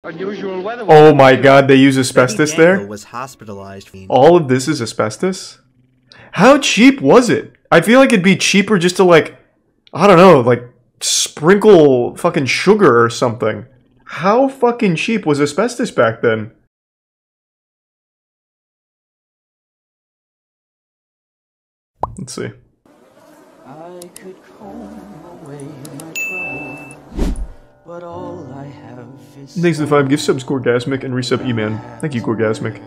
Unusual weather. Oh my god, they use asbestos there? Was hospitalized. All of this is asbestos? How cheap was it? I feel like it'd be cheaper just to, like, I don't know, like, sprinkle fucking sugar or something. How fucking cheap was asbestos back then? Let's see. I could comb away my troubles, but all I have is Thanks to the 5 gift subs, Gorgasmic, and resub E-Man. Thank you, Gorgasmic.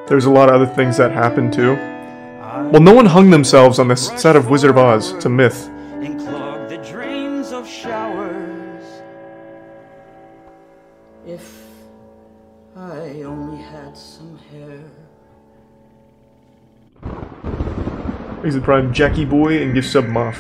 There's a lot of other things that happened too. Well, no one hung themselves on the set of Wizard of Oz. It's a myth. and clog the drains of showers. If I only had some hair. Thanks to the Prime Jackie Boy and gift sub Moff.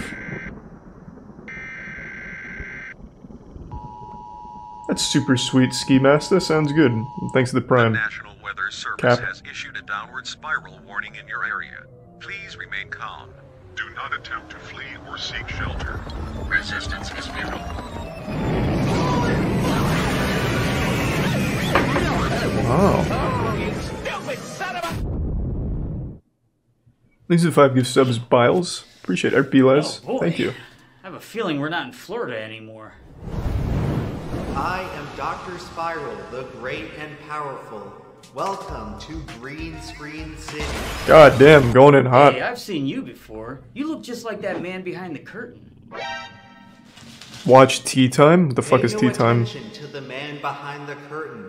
That's super sweet, Ski Master. Sounds good. Thanks to the Prime. The National Weather Service Cap. has issued a downward spiral warning in your area. Please remain calm. Do not attempt to flee or seek shelter. Resistance is futile. Wow. Thanks to the 5 gift subs, Biles. Appreciate it. Biles. Oh, boy. Thank you. I have a feeling we're not in Florida anymore. I am Dr. Spiral, the great and powerful. Welcome to Green Screen City. God damn, going in hot. Hey, I've seen you before. You look just like that man behind the curtain. Watch Tea Time? What the fuck is Pay Tea no Time? attention to the man behind the curtain.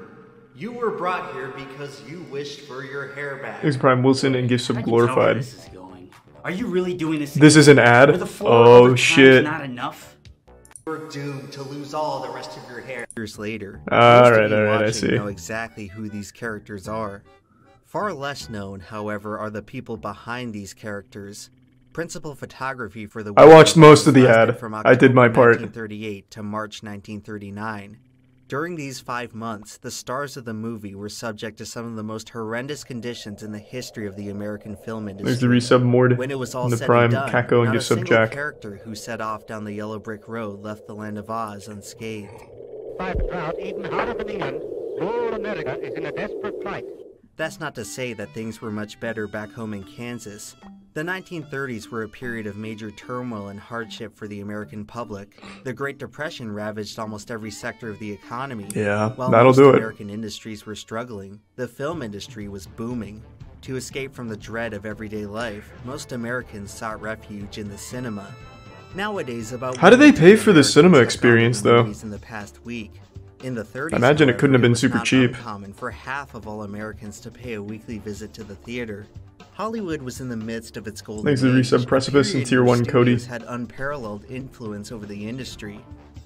You were brought here because you wished for your hair back. Thanks to Prime Wilson and gift I sub can tell where Glorified. this is going. Are you really doing this? This is an ad? Were the 4 Oh other shit. times not enough? You're doomed to lose all the rest of your hair. Years later, Alright, I see. know exactly who these characters are. Far less known, however, are the people behind these characters. Principal photography for the I watched most of the lasted ad. from I did my October part. 1938 to March 1939. During these 5 months, the stars of the movie were subject to some of the most horrendous conditions in the history of the American film There's the industry. resub Mord. When it was all And the said Prime and done, Kako and not a gift sub single Jack. character who set off down the yellow brick road left the land of Oz unscathed. Five drought even harder than England. Rural America is in a desperate plight. That's not to say that things were much better back home in Kansas. The 1930s were a period of major turmoil and hardship for the American public. The Great Depression ravaged almost every sector of the economy. Yeah, While that'll most do it. American industries were struggling, the film industry was booming. To escape from the dread of everyday life, most Americans sought refuge in the cinema. Nowadays, about How do they 1 in 2 pay for the cinema Americans have gone to experience, the though? movies in the past week. In the 30s, I imagine it couldn't have been was super not cheap. uncommon for half of all Americans to pay a weekly visit to the theater. Hollywood was in the midst of its golden Thanks to the age, resub a Precipice and period Tier where 1 Cody. studios had unparalleled influence over the industry.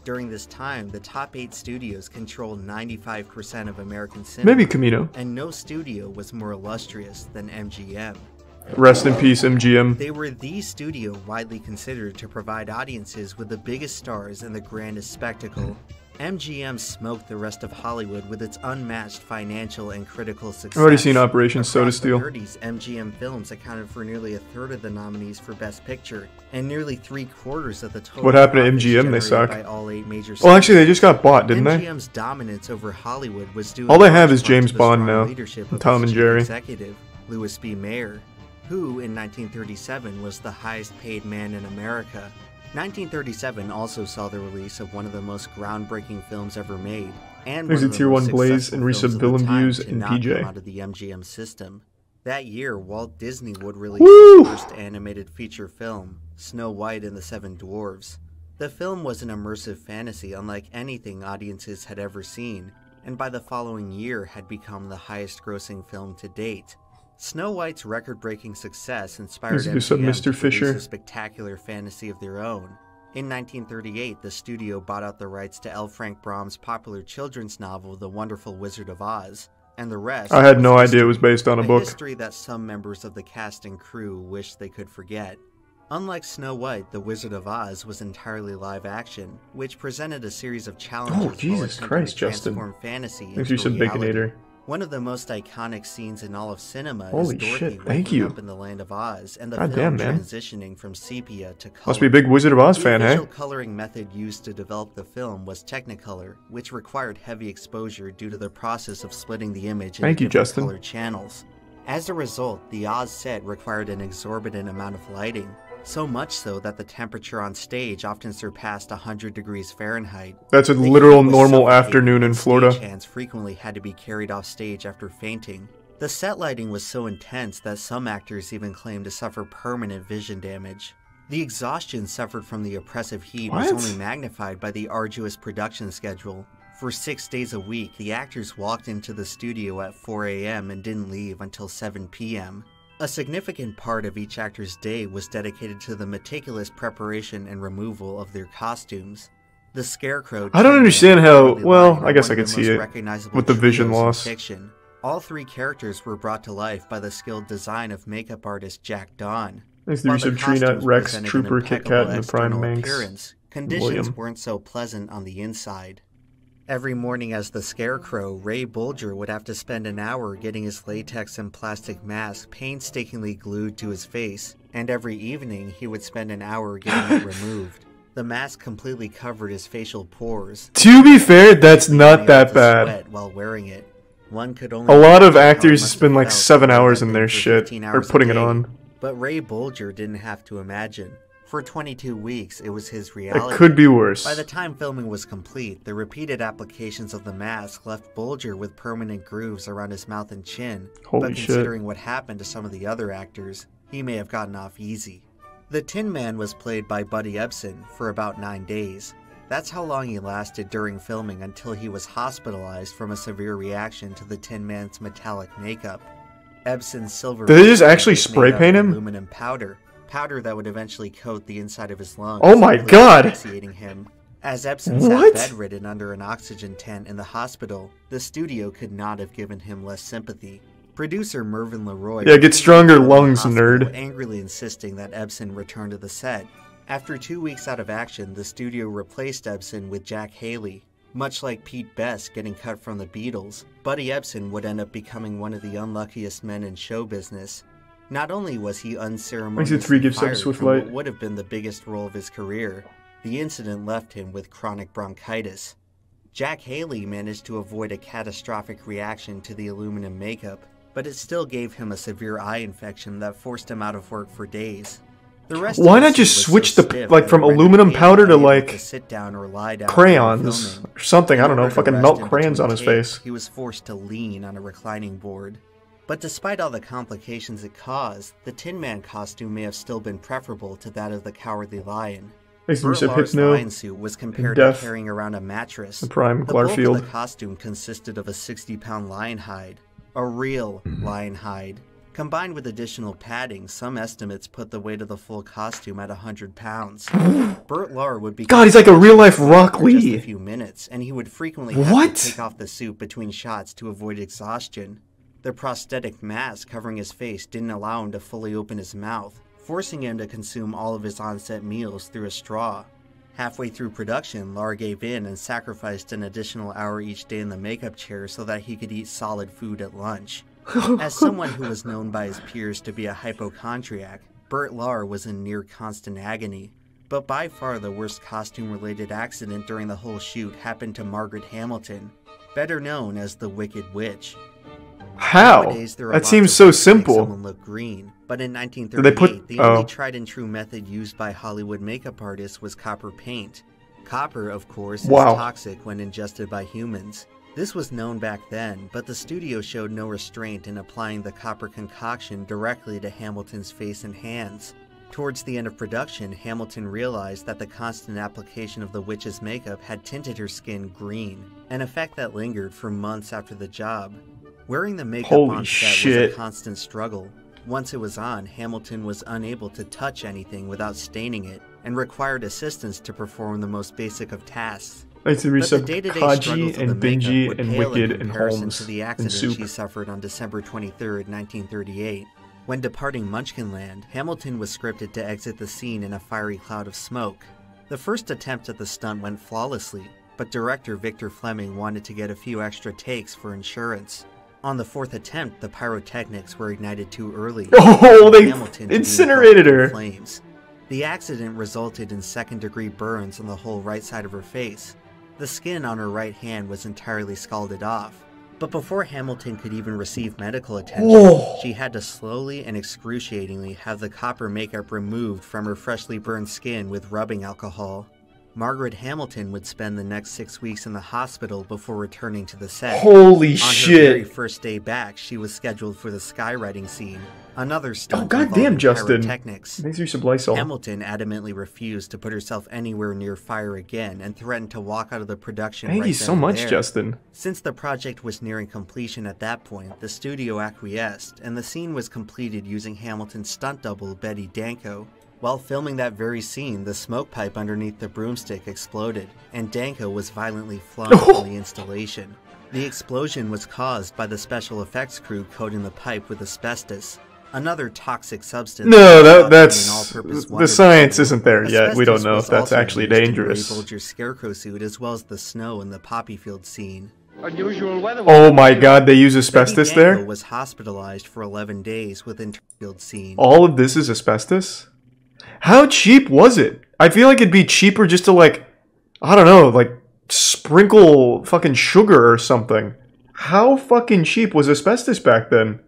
During this time, the top 8 studios controlled 95% of American cinema. Maybe Camino. And no studio was more illustrious than MGM. Rest in peace, MGM. They were the studio widely considered to provide audiences with the biggest stars and the grandest spectacle. MGM smoked the rest of Hollywood with its unmatched financial and critical success. I've already seen Operation Soda Across the Steel. 30s, MGM films accounted for nearly a third of the nominees for Best Picture, and nearly 3/4 of the total. What happened to profits MGM? They generated suck. by all 8 major Well, actually, they studios. just got bought, didn't they? MGM's dominance over Hollywood was due. All in they have large is part James to the Bond strong now, leadership and of Tom its and chief Jerry. executive, Louis B. Mayer, who in 1937 was the highest paid man in America. 1937 also saw the release of one of the most groundbreaking films ever made, and There's one a of the Tier most 1 Blaze successful and resub films of the Villain time Views to and not PJ. come out of the MGM system. That year, Walt Disney would release Woo! his first animated feature film, Snow White and the Seven Dwarfs. The film was an immersive fantasy unlike anything audiences had ever seen, and by the following year had become the highest-grossing film to date. Snow White's record-breaking success inspired There's a resub MGM Mr. to produce Fisher. a spectacular fantasy of their own. In 1938, the studio bought out the rights to L. Frank Baum's popular children's novel, The Wonderful Wizard of Oz, and the rest. I had was no idea history. it was based on a book. History that some members of the cast and crew wish they could forget. Unlike Snow White, The Wizard of Oz was entirely live action, which presented a series of challenges. Oh, Jesus while attempting Christ, to Justin. transform fantasy Thanks for into some reality. Baconator. One of the most iconic scenes in all of cinema Holy is Dorothy shit, thank waking you. up in the land of Oz and the God film damn, man. transitioning from sepia to color. Must be a big Wizard of Oz The fan, hey? official coloring method used to develop the film was Technicolor, which required heavy exposure due to the process of splitting the image into Thank you, different Justin. color channels. As a result, the Oz set required an exorbitant amount of lighting, so much so that the temperature on stage often surpassed 100 degrees Fahrenheit. That's a The literal heat was normal suffocating, afternoon in and Florida. Stagehands frequently had to be carried off stage after fainting. The set lighting was so intense that some actors even claimed to suffer permanent vision damage. The exhaustion suffered from the oppressive heat was What? only magnified by the arduous production schedule. For 6 days a week, the actors walked into the studio at 4 a.m. and didn't leave until 7 p.m. A significant part of each actor's day was dedicated to the meticulous preparation and removal of their costumes. The Scarecrow. I don't Tin understand Man, how- Cowardly well, Lion I guess are I one could of the see most it recognizable with the vision trios in loss. fiction. All three characters were brought to life by the skilled design of makeup artist Jack Dawn. Thanks to While the the resub Tree Nut, costumes Rex, presented an Trooper, Kit Kat, impeccable and the Prime external Manx. appearance, conditions William. weren't so pleasant on the inside. Every morning as the Scarecrow, Ray Bolger would have to spend an hour getting his latex and plastic mask painstakingly glued to his face, and every evening he would spend an hour getting it removed. The mask completely covered his facial pores. To be fair, that's not Unable that to bad. sweat while wearing it. One could only A lot of imagine how it actors must spend have like felt 7 to wear hours that in thing their for shit, 15 or hours a putting it day. on. But Ray Bolger didn't have to imagine. For 22 weeks, it was his reality. It could be worse. By the time filming was complete, the repeated applications of the mask left Bolger with permanent grooves around his mouth and chin. Holy but shit. considering what happened to some of the other actors, he may have gotten off easy. The Tin Man was played by Buddy Ebsen for about 9 days. That's how long he lasted during filming until he was hospitalized from a severe reaction to the Tin Man's metallic makeup. Ebsen's silver Did they just makeup actually was spray made out paint of him? aluminum powder that would eventually coat the inside of his lungs. Oh my completely God. asphyxiating him. As Ebsen What? sat bedridden under an oxygen tent in the hospital, the studio could not have given him less sympathy. Producer Mervyn LeRoy Yeah, get stronger refused to go to the lungs, hospital, nerd. angrily insisting that Ebsen return to the set. After 2 weeks out of action, the studio replaced Ebsen with Jack Haley. Much like Pete Best getting cut from the Beatles, Buddy Ebsen would end up becoming one of the unluckiest men in show business. Not only was he unceremoniously 3 gives up fired Swift from Light. what would have been the biggest role of his career, the incident left him with chronic bronchitis. Jack Haley managed to avoid a catastrophic reaction to the aluminum makeup, but it still gave him a severe eye infection that forced him out of work for days. The rest Why of the not just suit was switch so the stiff like that from it rendered aluminum Haley powder to unable like sit down or lie down crayons during filming. or something? I don't In know, order to fucking rest melt in crayons between on his takes, face. He was forced to lean on a reclining board. But despite all the complications it caused, the Tin Man costume may have still been preferable to that of the Cowardly Lion. Thanks to Burt resub Lahr's Hypno, lion suit was compared to Death, carrying around a mattress. the Prime The bulk of Glarfield. the costume consisted of a 60-pound lion hide, a real lion hide. Combined with additional padding, some estimates put the weight of the full costume at 100 pounds. Burt Lahr would be God, he's like a real-life Rock for just Lee. a few minutes, and he would frequently have What? to take off the suit between shots to avoid exhaustion. The prosthetic mask covering his face didn't allow him to fully open his mouth, forcing him to consume all of his on-set meals through a straw. Halfway through production, Lahr gave in and sacrificed an additional hour each day in the makeup chair so that he could eat solid food at lunch. As someone who was known by his peers to be a hypochondriac, Burt Lahr was in near constant agony. But by far the worst costume-related accident during the whole shoot happened to Margaret Hamilton, better known as the Wicked Witch. How? Nowadays, there are That lots seems of so ways to make simple. someone look green, but in they 1938, put- the only oh. tried-and-true method used by Hollywood makeup artists was copper paint. Copper, of course, is Wow. toxic when ingested by humans. This was known back then, but the studio showed no restraint in applying the copper concoction directly to Hamilton's face and hands. Towards the end of production, Hamilton realized that the constant application of the witch's makeup had tinted her skin green, an effect that lingered for months after the job. Wearing the makeup Holy on set was shit. a constant struggle. Once it was on, Hamilton was unable to touch anything without staining it, and required assistance to perform the most basic of tasks. Thanks to But the resub day-to-day Kaji struggles of and the makeup Benji would and pale Wicked in and comparison Holmes to the and accident Soup. she suffered on December 23, 1938. When departing Munchkinland, Hamilton was scripted to exit the scene in a fiery cloud of smoke. The first attempt at the stunt went flawlessly, but director Victor Fleming wanted to get a few extra takes for insurance. On the fourth attempt, the pyrotechnics were ignited too early. Oh, they Hamilton to be incinerated engulfed in her. Flames. The accident resulted in second-degree burns on the whole right side of her face. The skin on her right hand was entirely scalded off. But before Hamilton could even receive medical attention, Whoa. she had to slowly and excruciatingly have the copper makeup removed from her freshly burned skin with rubbing alcohol. Margaret Hamilton would spend the next 6 weeks in the hospital before returning to the set. Holy On her shit. very first day back, she was scheduled for the skywriting scene, another stunt Oh, goddamn, involving Justin. pyrotechnics. Thanks for some Lysol. Hamilton adamantly refused to put herself anywhere near fire again and threatened to walk out of the production Thank right you then so and much, there. Justin. Since the project was nearing completion at that point, the studio acquiesced, and the scene was completed using Hamilton's stunt double, Betty Danko. While filming that very scene, the smoke pipe underneath the broomstick exploded, and Danko was violently flung from the installation. The explosion was caused by the special effects crew coating the pipe with asbestos, another toxic substance. No, that that's... an all-purpose The wonder science machine. isn't there yet. We don't Asbestos know was if that's also actually used in dangerous. Ray Bolger's scarecrow suit, as well as the snow in the poppy field scene. Unusual weather. Oh my god, they use asbestos Betty Danko there? was hospitalized for 11 days with field scene. All of this is asbestos? How cheap was it? I feel like it'd be cheaper just to, like, I don't know, like, sprinkle fucking sugar or something. How fucking cheap was asbestos back then?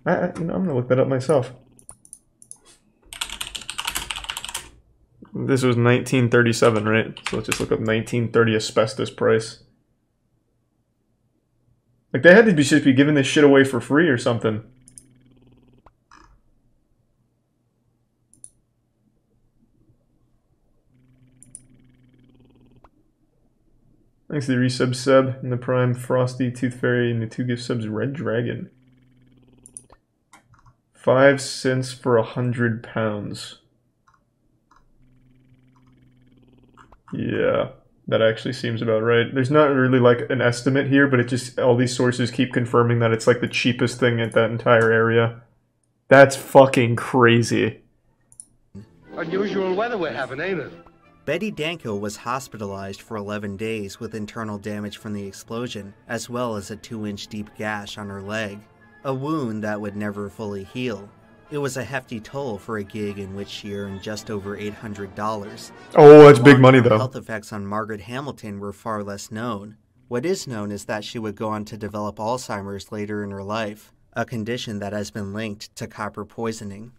I'm gonna look that up myself. This was 1937, right? So let's just look up 1930 asbestos price. Like, they had to just be giving this shit away for free or something. Thanks to the resub sub and the Prime Frosty, Tooth Fairy, and the 2 gift subs Red Dragon. 5 cents for 100 pounds. Yeah, that actually seems about right. There's not really like an estimate here, but it just, all these sources keep confirming that it's like the cheapest thing at that entire area. That's fucking crazy. Unusual weather we're having, ain't it? Betty Danko was hospitalized for 11 days with internal damage from the explosion, as well as a 2-inch deep gash on her leg, a wound that would never fully heal. It was a hefty toll for a gig in which she earned just over $800. Oh, that's big money Long-term though. Health effects on Margaret Hamilton were far less known. What is known is that she would go on to develop Alzheimer's later in her life, a condition that has been linked to copper poisoning.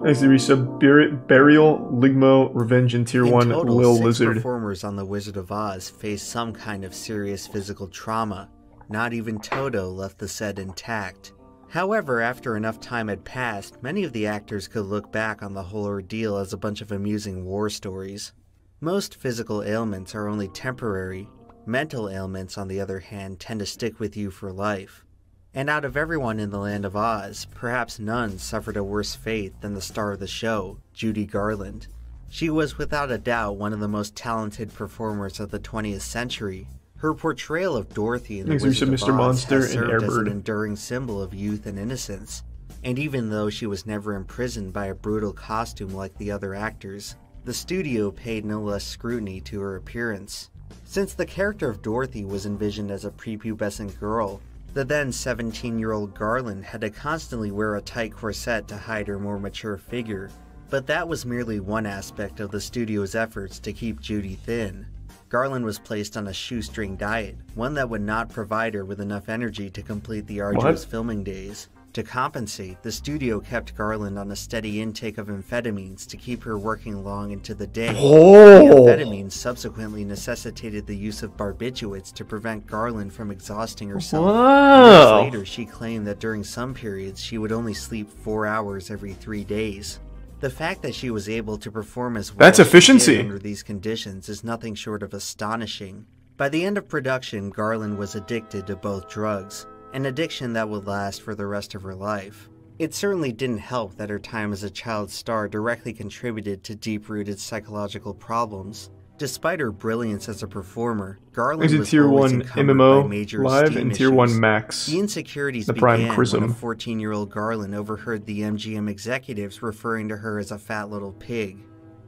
Thanks to the resub Burial, Ligmo, Revenge, and Tier 1 total, Lil 6 Lizard. performers on The Wizard of Oz faced some kind of serious physical trauma. Not even Toto left the set intact. However, after enough time had passed, many of the actors could look back on the whole ordeal as a bunch of amusing war stories. Most physical ailments are only temporary. Mental ailments, on the other hand, tend to stick with you for life. And out of everyone in the Land of Oz, perhaps none suffered a worse fate than the star of the show, Judy Garland. She was without a doubt one of the most talented performers of the 20th century. Her portrayal of Dorothy in The Thanks, Wizard of Mr. Oz Monster has and served as an Airbird. enduring symbol of youth and innocence. And even though she was never imprisoned by a brutal costume like the other actors, the studio paid no less scrutiny to her appearance. Since the character of Dorothy was envisioned as a prepubescent girl, the then 17-year-old Garland had to constantly wear a tight corset to hide her more mature figure, but that was merely one aspect of the studio's efforts to keep Judy thin. Garland was placed on a shoestring diet, one that would not provide her with enough energy to complete the arduous filming days. To compensate, the studio kept Garland on a steady intake of amphetamines to keep her working long into the day. Oh. The amphetamines subsequently necessitated the use of barbiturates to prevent Garland from exhausting herself. Wow. Years later, she claimed that during some periods she would only sleep 4 hours every 3 days. The fact that she was able to perform as well That's as she efficiency. did under these conditions is nothing short of astonishing. By the end of production, Garland was addicted to both drugs, an addiction that would last for the rest of her life. It certainly didn't help that her time as a child star directly contributed to deep-rooted psychological problems. Despite her brilliance as a performer, Garland There's a was Tier always 1 encumbered by MMO major Live esteem and Tier issues. 1 Max. The insecurities The Prime began Prism. when a 14-year-old Garland overheard the MGM executives referring to her as a fat little pig.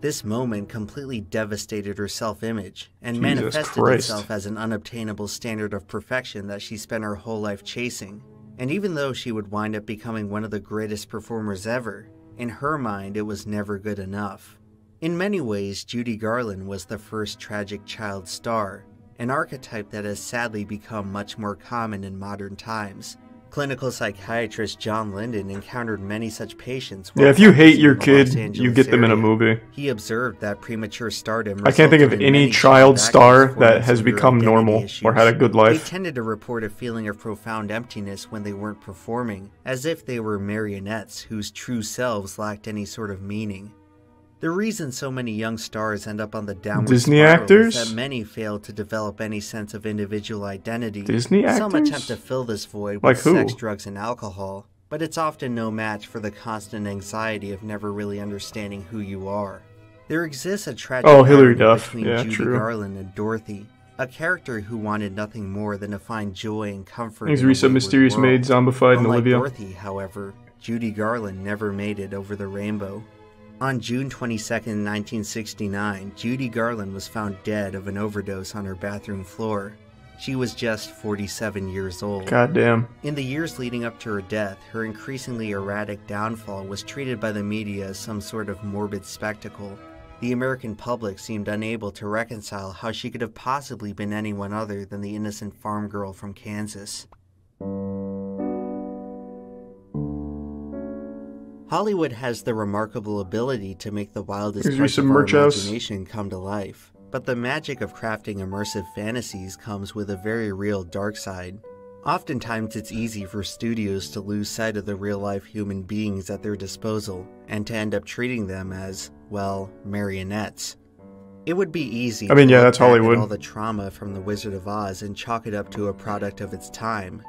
This moment completely devastated her self-image and Jesus manifested Christ. itself as an unobtainable standard of perfection that she spent her whole life chasing. And even though she would wind up becoming one of the greatest performers ever, in her mind it was never good enough. In many ways, Judy Garland was the first tragic child star, an archetype that has sadly become much more common in modern times. Clinical psychiatrist John Linden encountered many such patients. Yeah, if you hate your kid, Los you Angeles get them in a area. movie. He observed that premature stardom. I can't think of resulted in any many child actors star forming that has severe become identity normal or issues. had a good They life. tended to report a feeling of profound emptiness when they weren't performing, as if they were marionettes whose true selves lacked any sort of meaning. The reason so many young stars end up on the downward Disney spiral actors? is that many fail to develop any sense of individual identity. Disney Some actors? attempt to fill this void Like with who? sex, drugs, and alcohol, but it's often no match for the constant anxiety of never really understanding who you are. There exists a tragic Hilary irony Duff. between Yeah, Judy true. Garland and Dorothy, a character who wanted nothing more than to find joy and comfort Thanks, in a Risa, wayward Mysterious world. Maid, Zombified, and Unlike Olivia. Dorothy, however, Judy Garland never made it over the rainbow. On June 22, 1969, Judy Garland was found dead of an overdose on her bathroom floor. She was just 47 years old. Goddamn. In the years leading up to her death, her increasingly erratic downfall was treated by the media as some sort of morbid spectacle. The American public seemed unable to reconcile how she could have possibly been anyone other than the innocent farm girl from Kansas. Hollywood has the remarkable ability to make the wildest Here's parts some of our merch house. imagination come to life. But the magic of crafting immersive fantasies comes with a very real dark side. Oftentimes it's easy for studios to lose sight of the real-life human beings at their disposal, and to end up treating them as, well, marionettes. It would be easy I mean, to yeah, look that's back at Hollywood. all the trauma from The Wizard of Oz and chalk it up to a product of its time.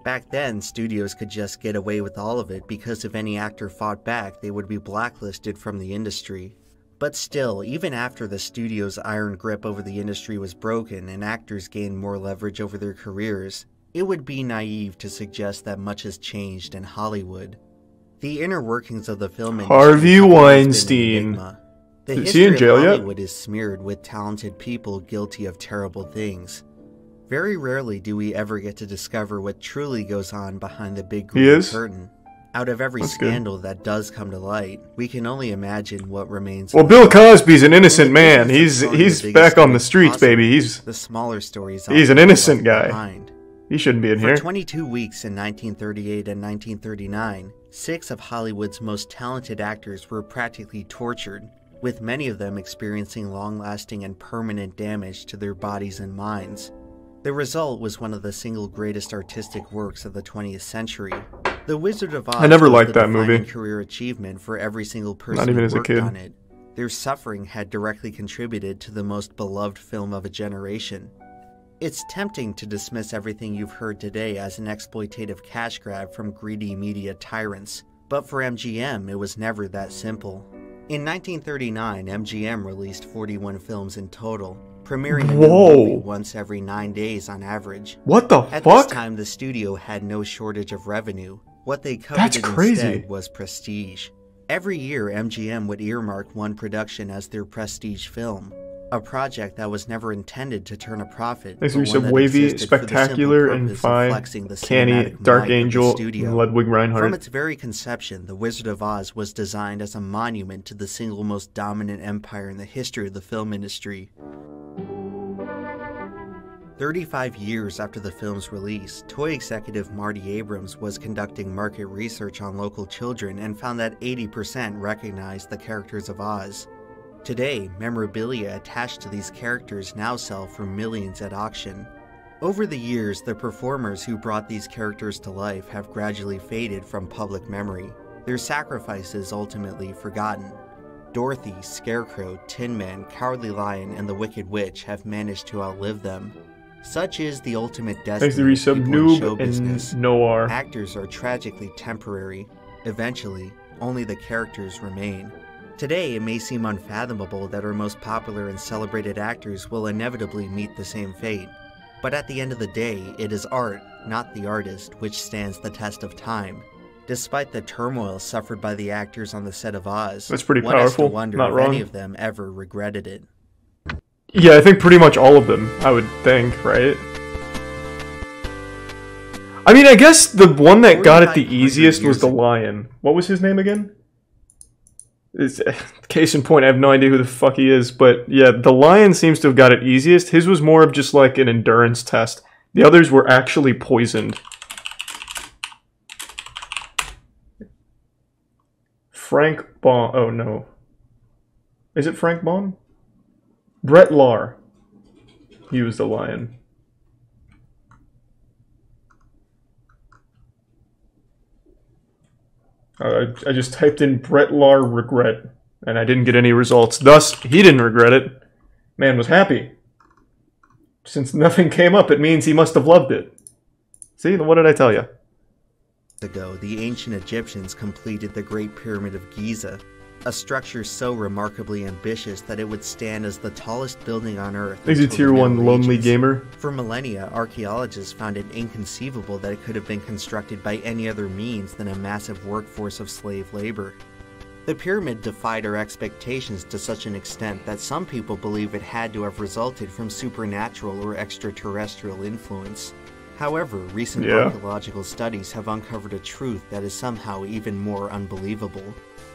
Back then, studios could just get away with all of it because if any actor fought back, they would be blacklisted from the industry. But still, even after the studio's iron grip over the industry was broken and actors gained more leverage over their careers, it would be naive to suggest that much has changed in Hollywood. The inner workings of the film industry Harvey have always been an Weinstein. enigma. The Is he in history jail of yet? Hollywood is smeared with talented people guilty of terrible things. Very rarely do we ever get to discover what truly goes on behind the big green is? curtain. Out of every That's good. scandal that does come to light, we can only imagine what remains. Well, in Bill the dark. Cosby's an innocent In the man. business of telling He's the back biggest on the stories streets, possible, baby. He's the smaller stories. an often innocent left guy. behind. He shouldn't be in For here. 22 weeks in 1938 and 1939, 6 of Hollywood's most talented actors were practically tortured, with many of them experiencing long-lasting and permanent damage to their bodies and minds. The result was one of the single greatest artistic works of the 20th century. The Wizard of Oz I never was liked the that movie. defining career achievement for every single person Not even who as a worked kid. on it. Their suffering had directly contributed to the most beloved film of a generation. It's tempting to dismiss everything you've heard today as an exploitative cash grab from greedy media tyrants, but for MGM, it was never that simple. In 1939, MGM released 41 films in total, premiering a new Whoa. movie once every 9 days on average. What the At fuck? this time, the studio had no shortage of revenue. What they That's coveted crazy. instead was prestige. Every year, MGM would earmark one production as their prestige film, a project that was never intended to turn a profit. Thanks but for one some that wavy, existed for the simple spectacular, and purpose of fine, flexing the canny, cinematic Dark might of the Angel, studio. and Ludwig From Reinhardt. its very conception, The Wizard of Oz was designed as a monument to the single most dominant empire in the history of the film industry. 35 years after the film's release, toy executive Marty Abrams was conducting market research on local children and found that 80% recognized the characters of Oz. Today, memorabilia attached to these characters now sell for millions at auction. Over the years, the performers who brought these characters to life have gradually faded from public memory, their sacrifices ultimately forgotten. Dorothy, Scarecrow, Tin Man, Cowardly Lion, and the Wicked Witch have managed to outlive them. Such is the ultimate Thanks to destiny of resub people in show Noob business. and Noir. Actors are tragically temporary. Eventually, only the characters remain. Today, it may seem unfathomable that our most popular and celebrated actors will inevitably meet the same fate. But at the end of the day, it is art, not the artist, which stands the test of time. Despite the turmoil suffered by the actors on the set of Oz, That's pretty one has to powerful, wonder not if wrong. any of them ever regretted it. Yeah, I think pretty much all of them, I would think, right? I mean, I guess the one that got it the 4,500 easiest was years the ago. lion. What was his name again? Case in point, I have no idea who the fuck he is, but yeah, the lion seems to have got it easiest. His was more of just like an endurance test. The others were actually poisoned. Frank Bon. Oh no. Is it Frank Bon? Brett Lahr. He was the lion. I just typed in Brett Lahr regret, and I didn't get any results. Thus, he didn't regret it. Man was happy. Since nothing came up, it means he must have loved it. See, what did I tell you? Ago, the ancient Egyptians completed the Great Pyramid of Giza, a structure so remarkably ambitious that it would stand as the tallest building on Earth. He's a until the tier 1 Middle lonely Ages. gamer. For millennia, archaeologists found it inconceivable that it could have been constructed by any other means than a massive workforce of slave labor. The pyramid defied our expectations to such an extent that some people believe it had to have resulted from supernatural or extraterrestrial influence. However, recent archaeological studies have uncovered a truth that is somehow even more unbelievable.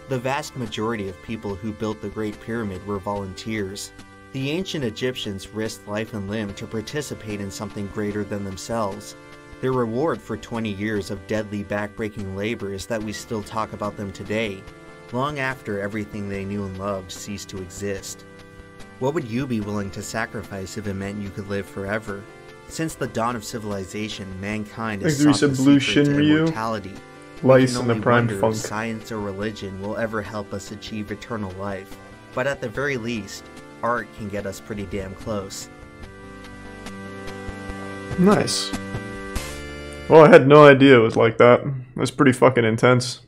The vast majority of people who built the Great Pyramid were volunteers. The ancient Egyptians risked life and limb to participate in something greater than themselves. Their reward for 20 years of deadly backbreaking labor is that we still talk about them today, long after everything they knew and loved ceased to exist. What would you be willing to sacrifice if it meant you could live forever? Since the dawn of civilization, mankind has sought the secret to immortality. Lice and the prime wonder funk. if science or religion will ever help us achieve eternal life, but at the very least, art can get us pretty damn close. Nice. Well, I had no idea it was like that. It was pretty fucking intense.